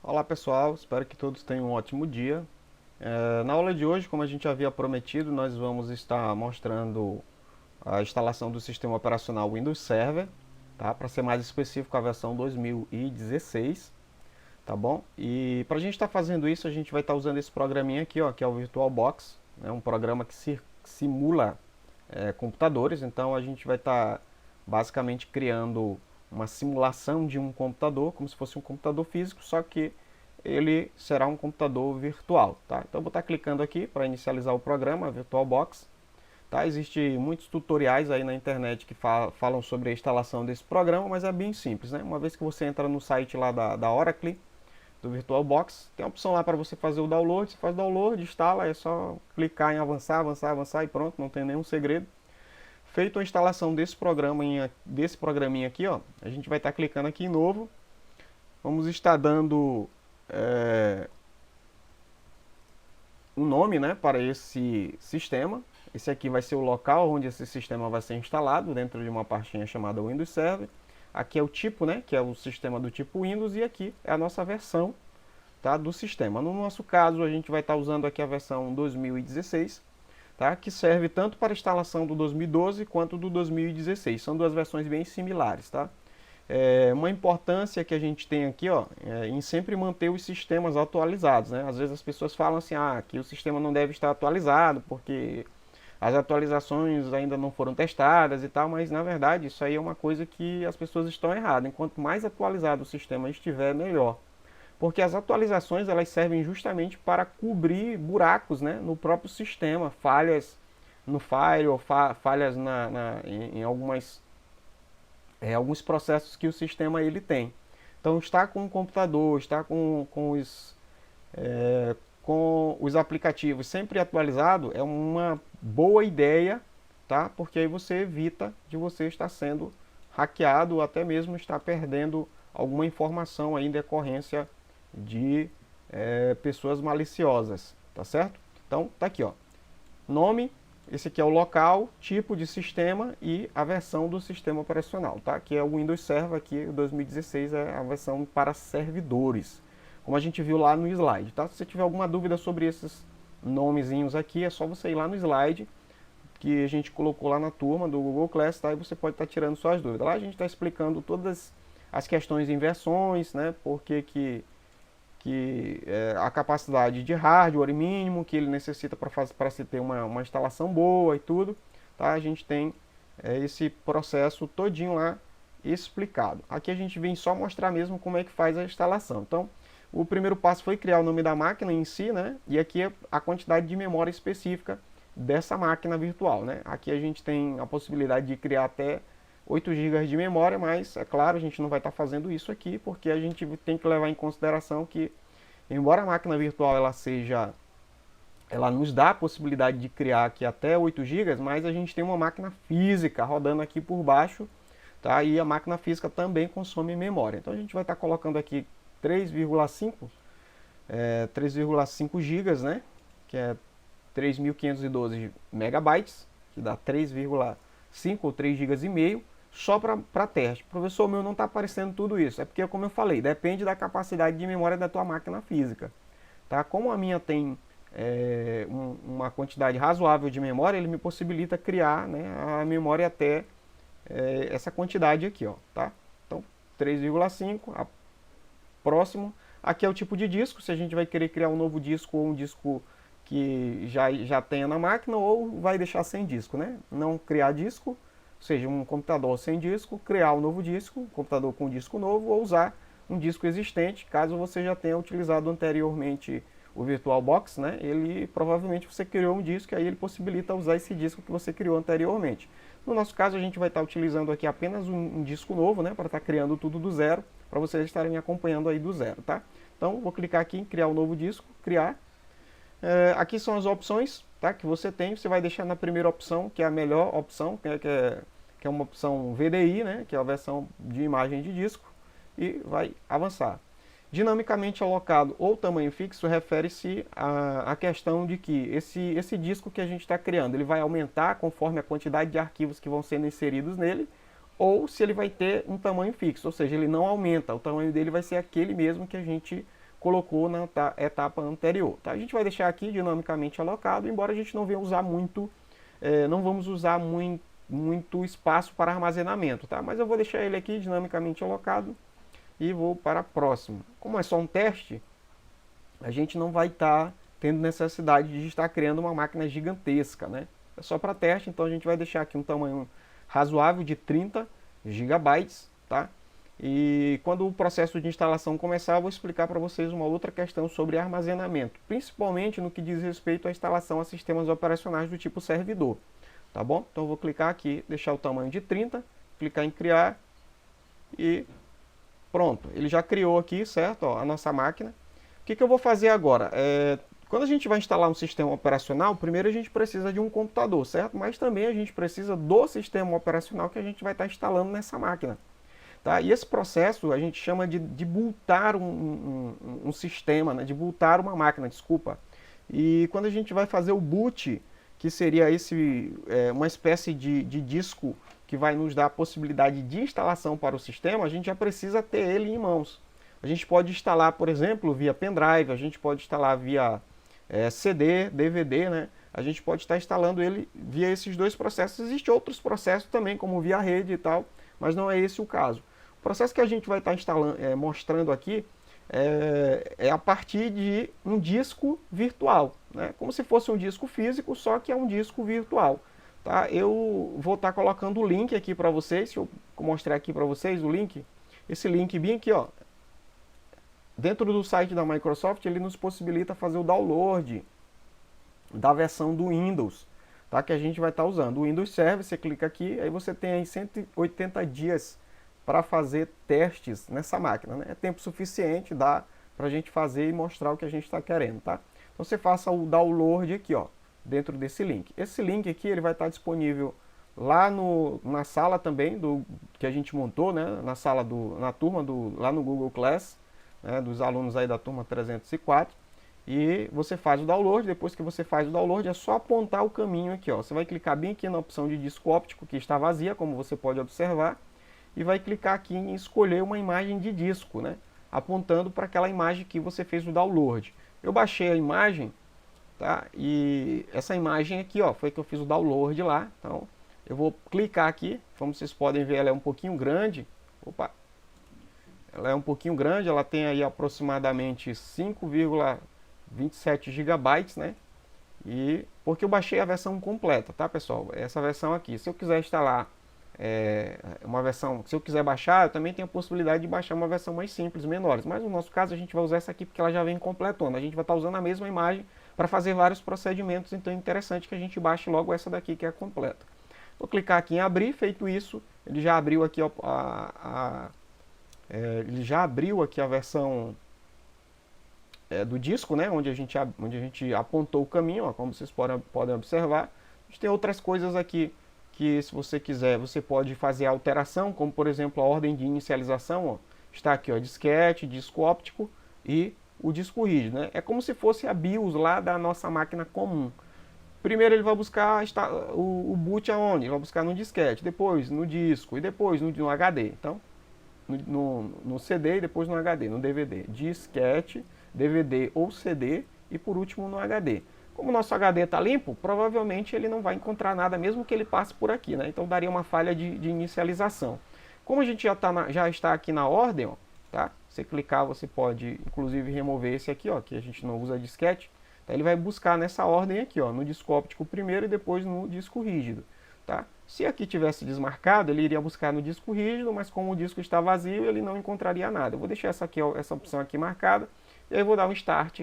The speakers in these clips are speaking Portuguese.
Olá pessoal, espero que todos tenham um ótimo dia. Na aula de hoje, como a gente havia prometido, nós vamos estar mostrando a instalação do sistema operacional Windows Server, tá? Para ser mais específico, a versão 2016, tá bom? E para a gente estar fazendo isso, a gente vai estar usando esse programinha aqui, ó, que é o VirtualBox, né? Um programa que simula computadores. Então a gente vai estar basicamente criando uma simulação de um computador, como se fosse um computador físico, só que ele será um computador virtual, tá? Então eu vou estar clicando aqui para inicializar o programa VirtualBox, tá? Existem muitos tutoriais aí na internet que falam sobre a instalação desse programa, mas é bem simples, né? Uma vez que você entra no site lá da Oracle, do VirtualBox, tem a opção lá para você fazer o download, você faz o download, instala, é só clicar em avançar, avançar, avançar e pronto, não tem nenhum segredo. Feito a instalação desse programinha aqui, ó, a gente vai estar clicando aqui em novo. Vamos estar dando um nome, né, para esse sistema. Esse aqui vai ser o local onde esse sistema vai ser instalado, dentro de uma pastinha chamada Windows Server. Aqui é o tipo, né, que é o sistema do tipo Windows, e aqui é a nossa versão, tá, do sistema. No nosso caso, a gente vai estar usando aqui a versão 2016, tá, que serve tanto para a instalação do 2012 quanto do 2016. São duas versões bem similares, tá? Uma importância que a gente tem aqui, ó, em sempre manter os sistemas atualizados, né? Às vezes as pessoas falam assim, que o sistema não deve estar atualizado porque as atualizações ainda não foram testadas e tal, mas na verdade isso aí é uma coisa que as pessoas estão erradas. Enquanto mais atualizado o sistema estiver, melhor. Porque as atualizações elas servem justamente para cobrir buracos, né, no próprio sistema, falhas no firewall, falhas em alguns processos que o sistema ele tem. Então, estar com o computador, estar com os aplicativos sempre atualizado é uma boa ideia, tá? Porque aí você evita de você estar sendo hackeado ou até mesmo estar perdendo alguma informação aí em decorrência de pessoas maliciosas, tá certo? Então, tá aqui, ó. Nome, esse aqui é o local, tipo de sistema e a versão do sistema operacional, tá? Que é o Windows Server, aqui o 2016 é a versão para servidores, como a gente viu lá no slide, tá? Se você tiver alguma dúvida sobre esses nomezinhos aqui, é só você ir lá no slide que a gente colocou lá na turma do Google Class, tá? E você pode estar tirando suas dúvidas. Lá a gente está explicando todas as questões em versões, né? Porque a capacidade de hardware mínimo que ele necessita para se ter uma instalação boa e tudo, tá? A gente tem esse processo todinho lá explicado. Aqui a gente vem só mostrar mesmo como é que faz a instalação. Então, o primeiro passo foi criar o nome da máquina em si, né? E aqui é a quantidade de memória específica dessa máquina virtual, né? Aqui a gente tem a possibilidade de criar até 8 GB de memória, mas é claro, a gente não vai estar fazendo isso aqui, porque a gente tem que levar em consideração que, embora a máquina virtual ela nos dá a possibilidade de criar aqui até 8 GB, mas a gente tem uma máquina física rodando aqui por baixo, tá? E a máquina física também consome memória. Então a gente vai estar colocando aqui 3,5 GB, né? Que é 3.512 megabytes, que dá 3,5 ou 3 GB e meio, só para teste. Professor, meu não está aparecendo tudo isso. É porque, como eu falei, depende da capacidade de memória da tua máquina física. Tá? Como a minha tem uma quantidade razoável de memória, ele me possibilita criar, né, a memória até essa quantidade aqui, ó, tá? Então, 3,5, próximo. Aqui é o tipo de disco, se a gente vai querer criar um novo disco ou um disco que já tenha na máquina, ou vai deixar sem disco, né? Não criar disco, ou seja, um computador sem disco, criar um novo disco, um computador com disco novo, ou usar um disco existente, caso você já tenha utilizado anteriormente o VirtualBox, né? Ele provavelmente você criou um disco e aí ele possibilita usar esse disco que você criou anteriormente. No nosso caso, a gente vai estar utilizando aqui apenas um disco novo, né? Para estar criando tudo do zero, para vocês estarem me acompanhando aí do zero, tá? Então, vou clicar aqui em criar um novo disco, criar. Aqui são as opções, tá, que você tem. Você vai deixar na primeira opção, que é a melhor opção, que é uma opção VDI, né, que é a versão de imagem de disco, e vai avançar. Dinamicamente alocado ou tamanho fixo refere-se à questão de que esse disco que a gente está criando, ele vai aumentar conforme a quantidade de arquivos que vão sendo inseridos nele, ou se ele vai ter um tamanho fixo, ou seja, ele não aumenta, o tamanho dele vai ser aquele mesmo que a gente colocou na etapa anterior. Tá? A gente vai deixar aqui dinamicamente alocado, embora a gente não venha usar muito, não vamos usar muito espaço para armazenamento, tá? Mas eu vou deixar ele aqui dinamicamente alocado e vou para a próxima. Como é só um teste, a gente não vai estar tendo necessidade de estar criando uma máquina gigantesca, né? É só para teste, então a gente vai deixar aqui um tamanho razoável de 30 GB, tá? E quando o processo de instalação começar, eu vou explicar para vocês uma outra questão sobre armazenamento, principalmente no que diz respeito à instalação a sistemas operacionais do tipo servidor, tá bom? Então eu vou clicar aqui, deixar o tamanho de 30, clicar em criar e pronto. Ele já criou aqui, certo? Ó, a nossa máquina. O que eu vou fazer agora? Quando a gente vai instalar um sistema operacional, primeiro a gente precisa de um computador, certo? Mas também a gente precisa do sistema operacional que a gente vai estar instalando nessa máquina. Tá? E esse processo a gente chama de bootar um sistema, né? De bootar uma máquina, desculpa. E quando a gente vai fazer o boot, que seria uma espécie de disco que vai nos dar a possibilidade de instalação para o sistema, a gente já precisa ter ele em mãos. A gente pode instalar, por exemplo, via pendrive, a gente pode instalar via CD, DVD, né? A gente pode estar instalando ele via esses dois processos. Existem outros processos também, como via rede e tal, mas não é esse o caso. O processo que a gente vai estar instalando, mostrando aqui é a partir de um disco virtual, né? Como se fosse um disco físico, só que é um disco virtual. Tá? Eu vou estar colocando o link aqui para vocês, deixa eu mostrar aqui para vocês o link. Esse link bem aqui, ó, dentro do site da Microsoft, ele nos possibilita fazer o download da versão do Windows, tá? Que a gente vai estar usando. O Windows Server, você clica aqui, aí você tem aí 180 dias para fazer testes nessa máquina, né? É tempo suficiente, dá para a gente fazer e mostrar o que a gente está querendo, tá? Então você faça o download aqui, ó, dentro desse link. Esse link aqui ele vai estar disponível lá na sala também que a gente montou, né? Na turma lá no Google Class, né? Dos alunos aí da turma 304. E você faz o download. Depois que você faz o download, é só apontar o caminho aqui, ó. Você vai clicar bem aqui na opção de disco óptico, que está vazia, como você pode observar, e vai clicar aqui em escolher uma imagem de disco, né? Apontando para aquela imagem que você fez o download. Eu baixei a imagem, tá? E essa imagem aqui, ó, foi que eu fiz o download lá. Então, eu vou clicar aqui. Como vocês podem ver, ela é um pouquinho grande. Opa! Ela é um pouquinho grande, ela tem aí aproximadamente 5,27 GB, né? E porque eu baixei a versão completa, tá, pessoal? Essa versão aqui. Se eu quiser instalar uma versão, se eu quiser baixar, eu também tenho a possibilidade de baixar uma versão mais simples, menores. Mas no nosso caso a gente vai usar essa aqui porque ela já vem completona. A gente vai estar usando a mesma imagem para fazer vários procedimentos, então é interessante que a gente baixe logo essa daqui que é completa. Vou clicar aqui em abrir, feito isso, ele já abriu aqui ele já abriu aqui a versão do disco, né, onde a gente apontou o caminho, ó, como vocês podem observar. A gente tem outras coisas aqui que, se você quiser, você pode fazer alteração, como por exemplo a ordem de inicialização, ó. Está aqui, ó, disquete, disco óptico e o disco rígido, né? É como se fosse a BIOS lá da nossa máquina comum. Primeiro ele vai buscar o boot aonde? Ele vai buscar no disquete, depois no disco e depois no HD. Então, no CD e depois no HD, no DVD. Disquete, DVD ou CD e por último no HD. Como o nosso HD está limpo, provavelmente ele não vai encontrar nada, mesmo que ele passe por aqui, né? Então daria uma falha de inicialização. Como a gente já está aqui na ordem, ó, tá? Você clicar, você pode inclusive remover esse aqui, ó, que a gente não usa disquete. Então, ele vai buscar nessa ordem aqui, ó, no disco óptico primeiro e depois no disco rígido, tá? Se aqui tivesse desmarcado, ele iria buscar no disco rígido, mas como o disco está vazio, ele não encontraria nada. Eu vou deixar essa opção aqui marcada e aí vou dar um start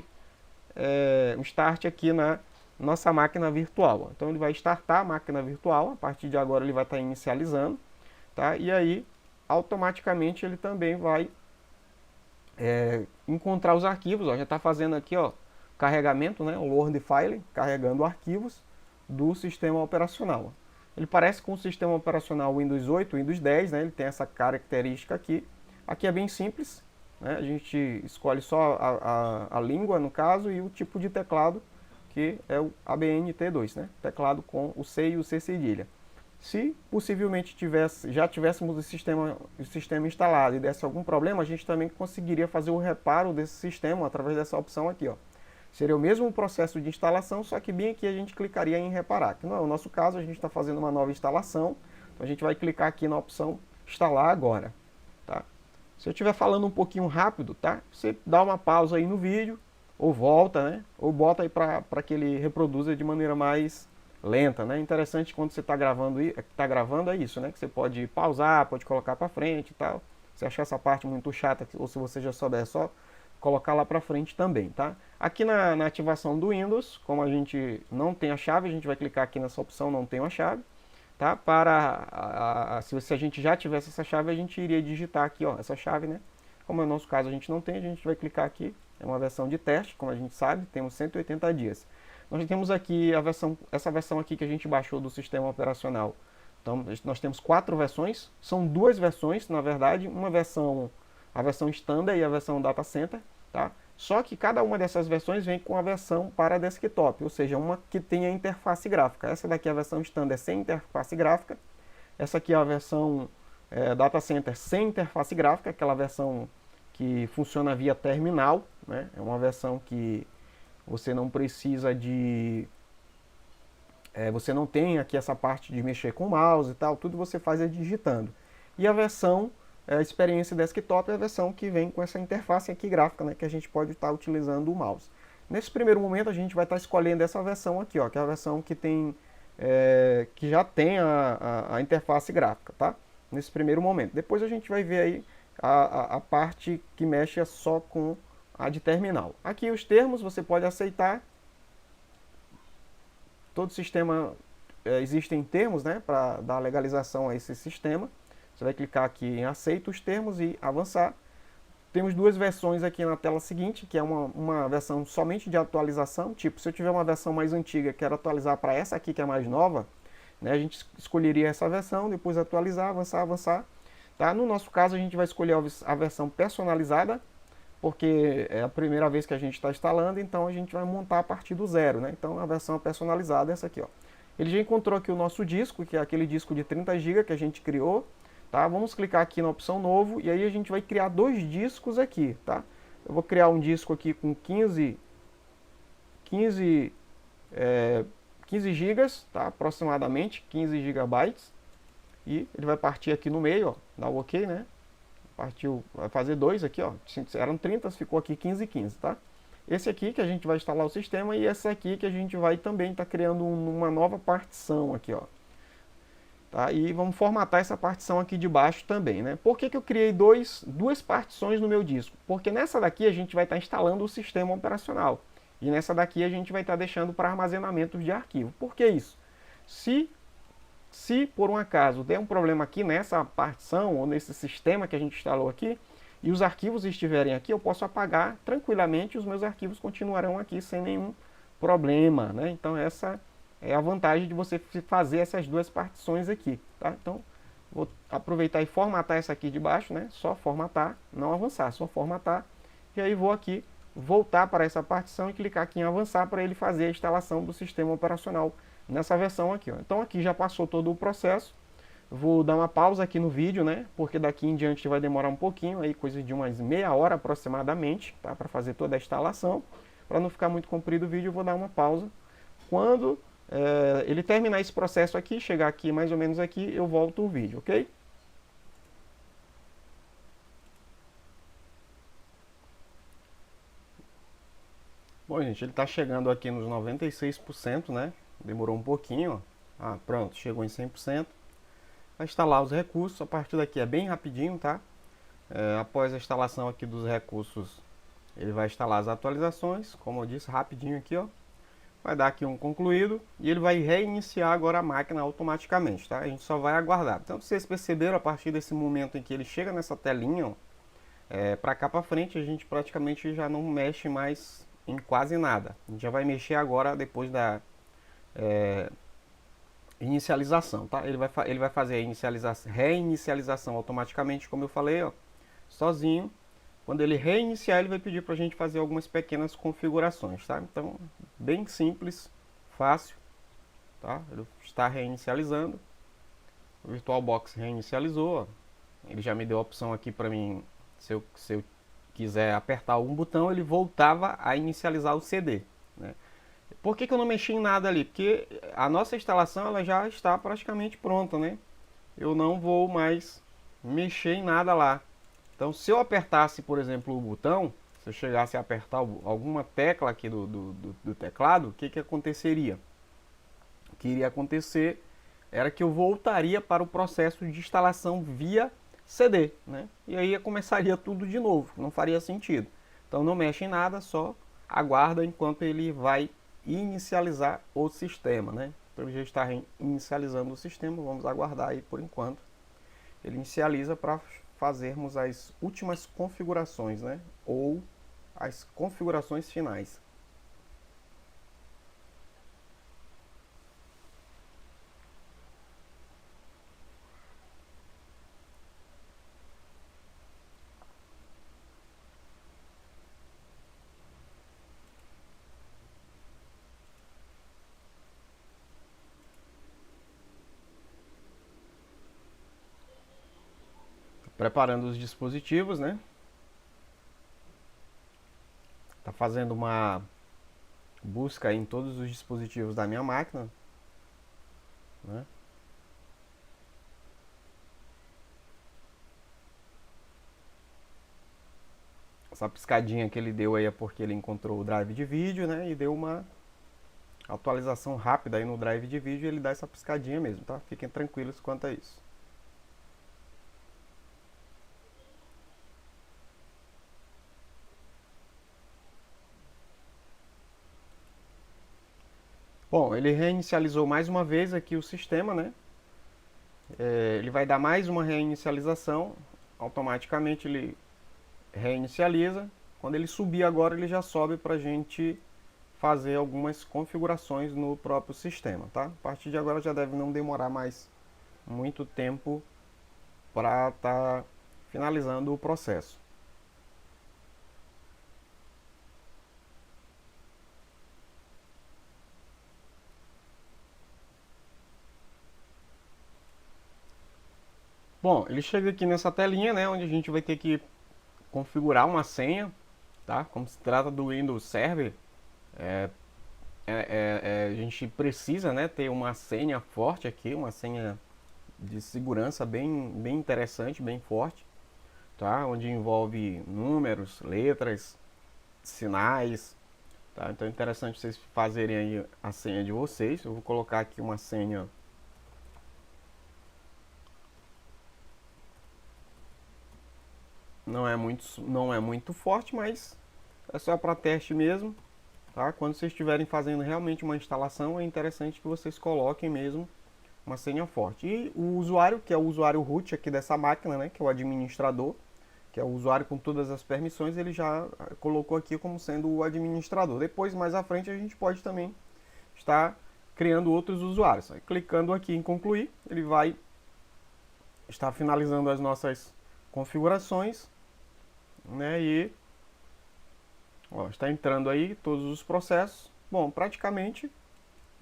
aqui na nossa máquina virtual. Então ele vai startar a máquina virtual, a partir de agora ele vai estar inicializando, tá? E aí automaticamente ele também vai encontrar os arquivos, ó, já está fazendo aqui, ó, carregamento, né, o Word File, carregando arquivos do sistema operacional. Ele parece com o sistema operacional Windows 8, Windows 10, né, ele tem essa característica aqui. Aqui é bem simples, né, a gente escolhe só a língua, no caso, e o tipo de teclado, que é o ABNT2, né, teclado com o C e o C cedilha. Se possivelmente já tivéssemos o sistema instalado e desse algum problema, a gente também conseguiria fazer o reparo desse sistema através dessa opção aqui, ó. Seria o mesmo processo de instalação, só que bem aqui a gente clicaria em reparar. Que não é o nosso caso, a gente está fazendo uma nova instalação, então a gente vai clicar aqui na opção instalar agora, tá? Se eu estiver falando um pouquinho rápido, tá? Você dá uma pausa aí no vídeo, ou volta, né? Ou bota aí para que ele reproduza de maneira mais lenta, né? Interessante quando você está gravando é isso, né? Que você pode pausar, pode colocar para frente e tal. Se achar essa parte muito chata, ou se você já souber, é só colocar lá para frente também, tá? Aqui na ativação do Windows, como a gente não tem a chave, a gente vai clicar aqui nessa opção não tem a chave, tá? Se a gente já tivesse essa chave, a gente iria digitar aqui, ó, essa chave, né? Como é o nosso caso a gente não tem, a gente vai clicar aqui, é uma versão de teste, como a gente sabe, temos 180 dias. Nós temos aqui essa versão aqui que a gente baixou do sistema operacional. Então, nós temos 4 versões, são 2 versões, na verdade, a versão Standard e a versão Data Center, tá? Só que cada uma dessas versões vem com a versão para desktop, ou seja, uma que tem a interface gráfica. Essa daqui é a versão Standard sem interface gráfica, essa aqui é a versão Data Center sem interface gráfica, aquela versão que funciona via terminal, né? É uma versão que você não precisa você não tem aqui essa parte de mexer com o mouse e tal, tudo você faz digitando. E a versão experiência desktop é a versão que vem com essa interface aqui gráfica, né, que a gente pode estar utilizando o mouse. Nesse primeiro momento a gente vai estar escolhendo essa versão aqui, ó, que é a versão que que já tem a interface gráfica, tá? Nesse primeiro momento. Depois a gente vai ver aí a parte que mexe só com a de terminal. Aqui os termos você pode aceitar. Todo sistema existem termos, né, para dar legalização a esse sistema. Você vai clicar aqui em aceita os termos e avançar. Temos 2 versões aqui na tela seguinte, que é uma versão somente de atualização. Tipo, se eu tiver uma versão mais antiga e quero atualizar para essa aqui que é mais nova, né, a gente escolheria essa versão, depois atualizar, avançar, avançar. Tá? No nosso caso, a gente vai escolher a versão personalizada, porque é a primeira vez que a gente está instalando, então a gente vai montar a partir do zero, né? Então a versão personalizada é essa aqui, ó. Ele já encontrou aqui o nosso disco, que é aquele disco de 30 GB que a gente criou, tá? Vamos clicar aqui na opção novo e aí a gente vai criar 2 discos aqui, tá? Eu vou criar um disco aqui com 15 GB, tá? Aproximadamente 15 GB, e ele vai partir aqui no meio, ó, dá o OK, né? Partiu, vai fazer 2 aqui, ó. Eram 30, ficou aqui 15 e 15, tá? Esse aqui que a gente vai instalar o sistema e esse aqui que a gente vai também estar criando uma nova partição aqui, ó. Tá? E vamos formatar essa partição aqui de baixo também, né? Por que eu criei duas partições no meu disco? Porque nessa daqui a gente vai estar instalando o sistema operacional. E nessa daqui a gente vai estar deixando para armazenamento de arquivo. Por que isso? Se por um acaso der um problema aqui nessa partição ou nesse sistema que a gente instalou aqui e os arquivos estiverem aqui, eu posso apagar tranquilamente e os meus arquivos continuarão aqui sem nenhum problema, né? Então essa é a vantagem de você fazer essas 2 partições aqui, tá? Então vou aproveitar e formatar essa aqui de baixo, né? Só formatar, não avançar, só formatar. E aí vou aqui voltar para essa partição e clicar aqui em avançar para ele fazer a instalação do sistema operacional nessa versão aqui, ó. Então aqui já passou todo o processo. Vou dar uma pausa aqui no vídeo, né? Porque daqui em diante vai demorar um pouquinho, aí coisa de umas meia hora aproximadamente, tá? Para fazer toda a instalação. Para não ficar muito comprido o vídeo, eu vou dar uma pausa. Quando ele terminar esse processo aqui, chegar aqui mais ou menos aqui, eu volto o vídeo, ok? Bom, gente, ele está chegando aqui nos 96%, né? Demorou um pouquinho, ó. Ah, pronto, chegou em 100%. Vai instalar os recursos, a partir daqui é bem rapidinho, tá? Após a instalação aqui dos recursos, ele vai instalar as atualizações, como eu disse, rapidinho aqui, ó. Vai dar aqui um concluído e ele vai reiniciar agora a máquina automaticamente, tá? A gente só vai aguardar. Então, vocês perceberam, a partir desse momento em que ele chega nessa telinha, ó, para cá para frente, a gente praticamente já não mexe mais em quase nada. A gente já vai mexer agora depois da inicialização, tá? Ele vai fazer a reinicialização automaticamente, como eu falei, ó, sozinho. Quando ele reiniciar, ele vai pedir para a gente fazer algumas pequenas configurações, tá? Então, bem simples, fácil, tá? Ele está reinicializando. O VirtualBox reinicializou, ó. Ele já me deu a opção aqui para mim, se eu quiser apertar algum botão, ele voltava a inicializar o CD, né? Por que eu não mexi em nada ali? Porque a nossa instalação ela já está praticamente pronta, né? Eu não vou mais mexer em nada lá. Então, se eu apertasse, por exemplo, o botão, se eu chegasse a apertar alguma tecla aqui do teclado, o que aconteceria? O que iria acontecer era que eu voltaria para o processo de instalação via CD, né? E aí começaria tudo de novo, não faria sentido. Então não mexe em nada, só aguarda enquanto ele vai inicializar o sistema, né? Então ele já está inicializando o sistema, vamos aguardar aí por enquanto. Ele inicializa para fazermos as últimas configurações, né? Ou as configurações finais. Preparando os dispositivos, né? Tá fazendo uma busca em todos os dispositivos da minha máquina, né? Essa piscadinha que ele deu aí é porque ele encontrou o drive de vídeo, né? E deu uma atualização rápida aí no drive de vídeo, ele dá essa piscadinha mesmo, tá? Fiquem tranquilos quanto a isso. Bom, ele reinicializou mais uma vez aqui o sistema, né? Ele vai dar mais uma reinicialização, automaticamente ele reinicializa. Quando ele subir agora, ele já sobe para a gente fazer algumas configurações no próprio sistema, tá? A partir de agora já deve não demorar mais muito tempo para estar finalizando o processo. Bom, ele chega aqui nessa telinha, né, onde a gente vai ter que configurar uma senha, tá? Como se trata do Windows Server, a gente precisa, né, ter uma senha forte aqui, uma senha de segurança bem interessante, bem forte, tá? Onde envolve números, letras, sinais, tá? Então é interessante vocês fazerem aí a senha de vocês. Eu vou colocar aqui uma senha não é muito forte, mas é só para teste mesmo, tá? Quando vocês estiverem fazendo realmente uma instalação, é interessante que vocês coloquem mesmo uma senha forte. E o usuário, que é o usuário root aqui dessa máquina, né, que é o administrador, que é o usuário com todas as permissões, ele já colocou aqui como sendo o administrador. Depois, mais à frente, a gente pode também estar criando outros usuários. Aí, clicando aqui em concluir, ele vai estar finalizando as nossas configurações, né, e ó, está entrando aí todos os processos. Bom, praticamente,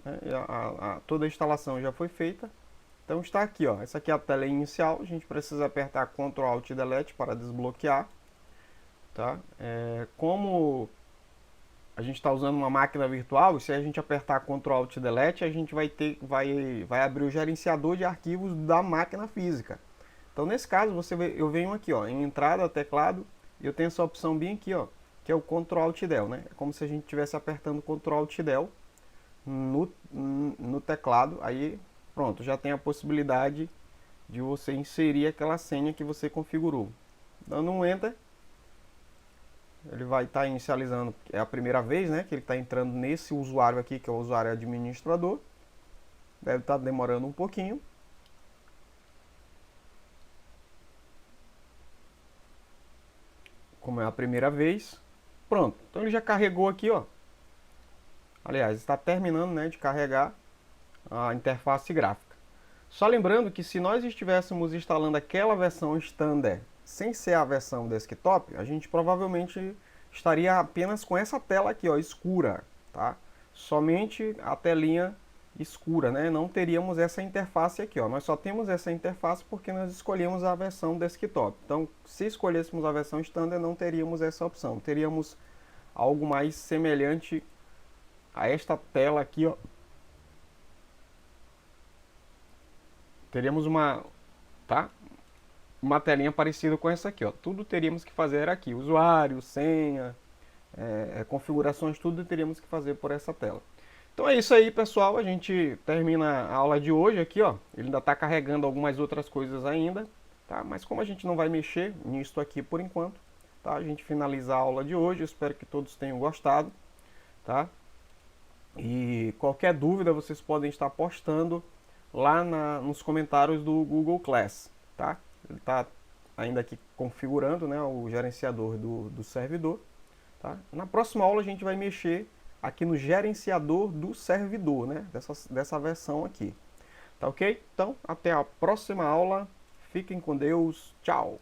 né, toda a instalação já foi feita. Então está aqui, ó. Essa aqui é a tela inicial. A gente precisa apertar Ctrl Alt Delete para desbloquear, tá? Como a gente está usando uma máquina virtual, se a gente apertar Ctrl Alt Delete, a gente vai abrir o gerenciador de arquivos da máquina física. Então nesse caso eu venho aqui, ó, em entrada, teclado, e eu tenho essa opção bem aqui, ó, que é o Ctrl Alt Del, né? É como se a gente estivesse apertando Ctrl Alt Del no teclado. Aí pronto, já tem a possibilidade de você inserir aquela senha que você configurou. Dando um Enter, ele vai estar inicializando, é a primeira vez, né, que ele está entrando nesse usuário aqui, que é o usuário administrador. Deve estar demorando um pouquinho. Como é a primeira vez. Pronto, então ele já carregou aqui, ó. Aliás, está terminando, né, de carregar a interface gráfica. Só lembrando que se nós estivéssemos instalando aquela versão standard sem ser a versão desktop, a gente provavelmente estaria apenas com essa tela aqui, ó, escura, tá? Somente a telinha escura, né? Não teríamos essa interface aqui, ó. Nós só temos essa interface porque nós escolhemos a versão desktop. Então, se escolhêssemos a versão standard, não teríamos essa opção. Teríamos algo mais semelhante a esta tela aqui, ó. Teríamos uma telinha parecida com essa aqui, ó. Tudo teríamos que fazer aqui, usuário, senha, configurações, tudo teríamos que fazer por essa tela. Então é isso aí, pessoal. A gente termina a aula de hoje aqui, ó. Ele ainda está carregando algumas outras coisas ainda, tá? Mas como a gente não vai mexer nisso aqui por enquanto, tá? A gente finaliza a aula de hoje. Eu espero que todos tenham gostado, tá? E qualquer dúvida vocês podem estar postando lá nos comentários do Google Class, tá? Ele está ainda aqui configurando, né, o gerenciador do servidor, tá? Na próxima aula a gente vai mexer aqui no gerenciador do servidor, né, dessa versão aqui, tá ok? Então, até a próxima aula, fiquem com Deus, tchau!